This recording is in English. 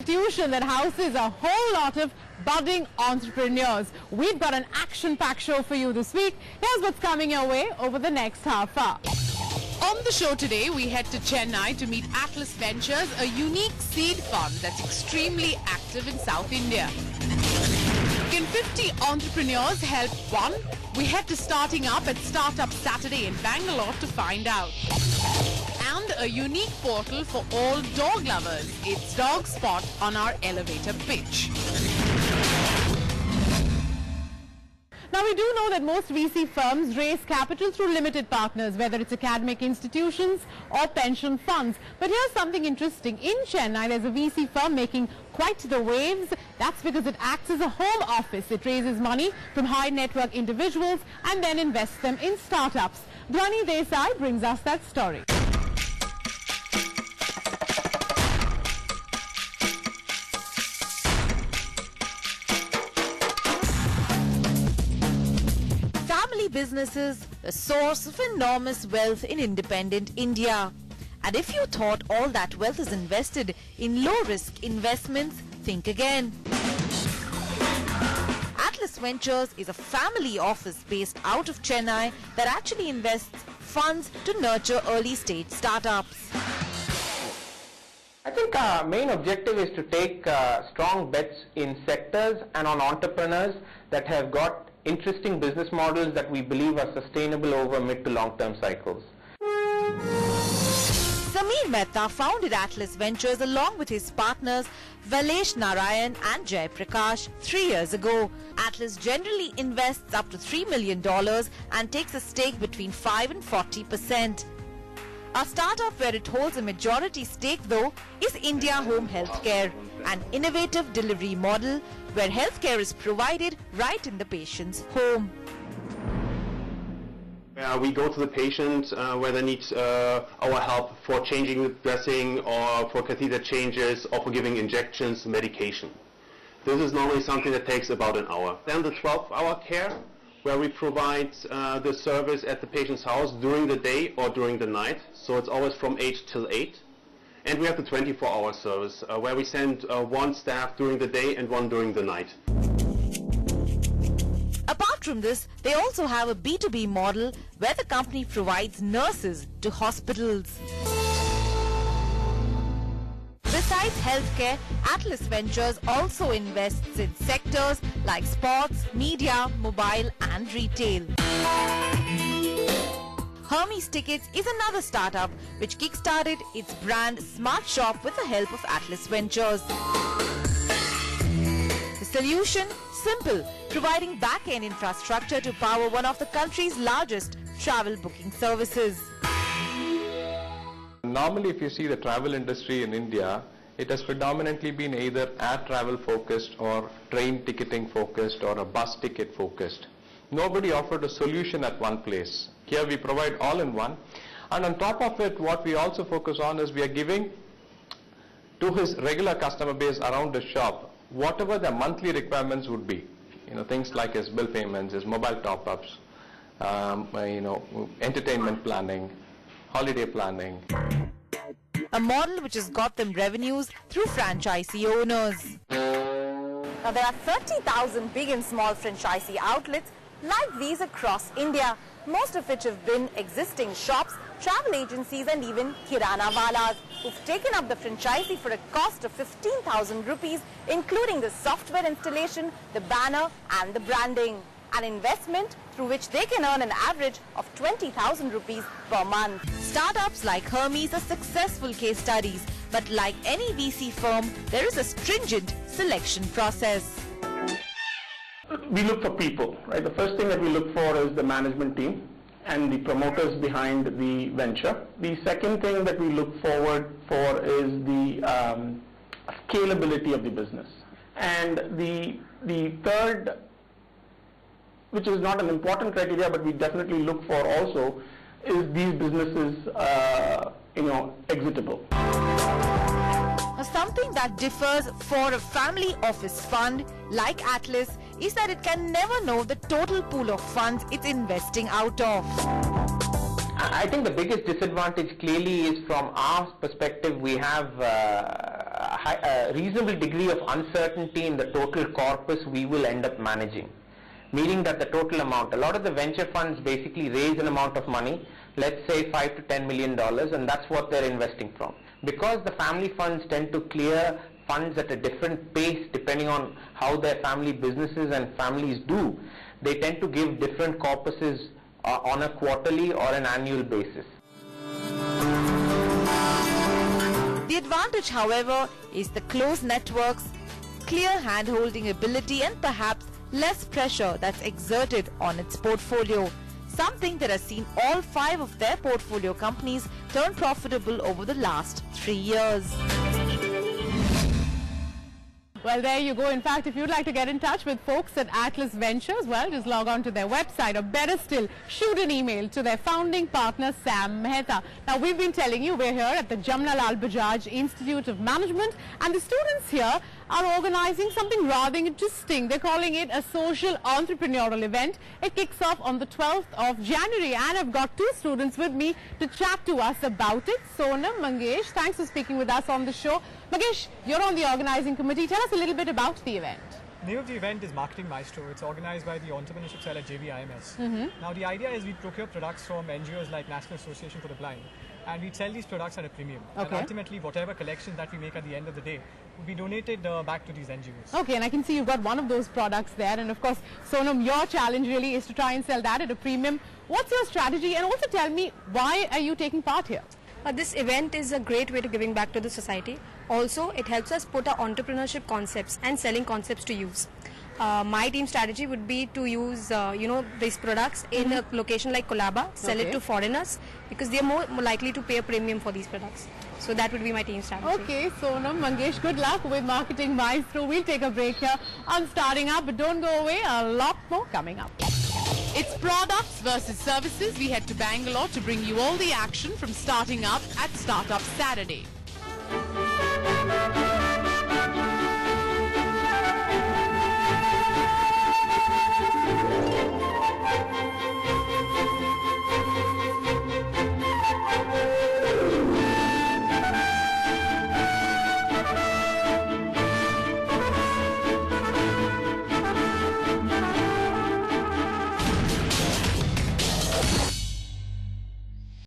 institution that houses a whole lot of budding entrepreneurs. We've got an action-packed show for you this week. Here's what's coming your way over the next half hour. On the show today, we head to Chennai to meet Atlas Ventures, a unique seed fund that's extremely active in South India. Can 50 entrepreneurs help one? We head to Starting Up at Startup Saturday in Bangalore to find out. And a unique portal for all dog lovers. It's Dog Spot on our elevator pitch. Now, we do know that most VC firms raise capital through limited partners, whether it's academic institutions or pension funds. But here's something interesting. In Chennai, there's a VC firm making quite the waves. That's because it acts as a home office. It raises money from high net worth individuals and then invests them in startups. Dhwani Desai brings us that story. Businesses, the source of enormous wealth in independent India. And if you thought all that wealth is invested in low-risk investments, think again. Atlas Ventures is a family office based out of Chennai that actually invests funds to nurture early-stage startups. I think our main objective is to take strong bets in sectors and on entrepreneurs that have got interesting business models that we believe are sustainable over mid to long-term cycles. Sameer Mehta founded Atlas Ventures along with his partners Valesh Narayan and Jay Prakash 3 years ago. Atlas generally invests up to $3 million and takes a stake between 5 and 40%. A startup where it holds a majority stake, though, is India Home Healthcare, an innovative delivery model where healthcare is provided right in the patient's home. We go to the patient where they need our help for changing the dressing or for catheter changes or for giving injections, medication. This is normally something that takes about an hour. Then the 12-hour care, where we provide the service at the patient's house during the day or during the night. So it's always from 8 till 8. And we have the 24-hour service, where we send one staff during the day and one during the night. Apart from this, they also have a B2B model where the company provides nurses to hospitals. Besides healthcare, Atlas Ventures also invests in sectors like sports, media, mobile and retail. Hermes Tickets is another startup which kickstarted its brand Smart Shop with the help of Atlas Ventures. The solution? Simple, providing back-end infrastructure to power one of the country's largest travel booking services. Normally, if you see the travel industry in India, it has predominantly been either air travel focused or train ticketing focused or a bus ticket focused. Nobody offered a solution at one place. Here we provide all in one, and on top of it, what we also focus on is we are giving to his regular customer base around the shop whatever the monthly requirements would be. Things like his bill payments, his mobile top-ups, entertainment planning, holiday planning. A model which has got them revenues through franchisee owners. Now there are 30,000 big and small franchisee outlets like these across India, most of which have been existing shops, travel agencies and even kirana walas who've taken up the franchisee for a cost of 15,000 rupees, including the software installation, the banner and the branding. An investment through which they can earn an average of 20,000 rupees per month. Startups like Hermes are successful case studies, but like any VC firm, there is a stringent selection process. We look for people, right? The first thing that we look for is the management team and the promoters behind the venture. The second thing that we look forward for is the scalability of the business. And the third, which is not an important criteria, but we definitely look for also, is these businesses, exitable. Something that differs for a family office fund like Atlas is that it can never know the total pool of funds it's investing out of. I think the biggest disadvantage clearly is from our perspective. We have a reasonable degree of uncertainty in the total corpus we will end up managing. Meaning that the total amount, a lot of the venture funds basically raise an amount of money, let's say $5 to $10 million, and that's what they're investing from. Because the family funds tend to clear funds at a different pace depending on how their family businesses and families do, they tend to give different corpuses on a quarterly or an annual basis. The advantage, however, is the close networks, clear hand-holding ability and perhaps less pressure that's exerted on its portfolio. Something that has seen all 5 of their portfolio companies turn profitable over the last 3 years. Well, there you go. In fact, if you'd like to get in touch with folks at Atlas Ventures, well, just log on to their website, or better still, shoot an email to their founding partner, Sam Mehta. Now, we've been telling you we're here at the Jamnalal Bajaj Institute of Management, and the students here are organizing something rather interesting. They're calling it a social entrepreneurial event. It kicks off on the 12th of January, and I've got 2 students with me to chat to us about it. Sonam, Mangesh, thanks for speaking with us on the show. Mangesh, you're on the organizing committee. Tell us a little bit about the event. The name of the event is Marketing Maestro. It's organized by the entrepreneurship cell at JVIMS. Now the idea is we procure products from NGOs like National Association for the Blind, and we sell these products at a premium. Okay. And ultimately, whatever collection that we make at the end of the day will be donated back to these NGOs. Okay, and I can see you've got one of those products there, and of course, Sonam, your challenge really is to try and sell that at a premium. What's your strategy? And also tell me, why are you taking part here? This event is a great way to giving back to the society. Also, it helps us put our entrepreneurship concepts and selling concepts to use. My team strategy would be to use, these products in a location like Colaba, sell it to foreigners, because they are more likely to pay a premium for these products. So that would be my team strategy. Okay, Sonam, Mangesh, good luck with Marketing Maestro. We'll take a break here on Starting Up, but don't go away. A lot more coming up. It's products versus services. We head to Bangalore to bring you all the action from Starting Up at Startup Saturday.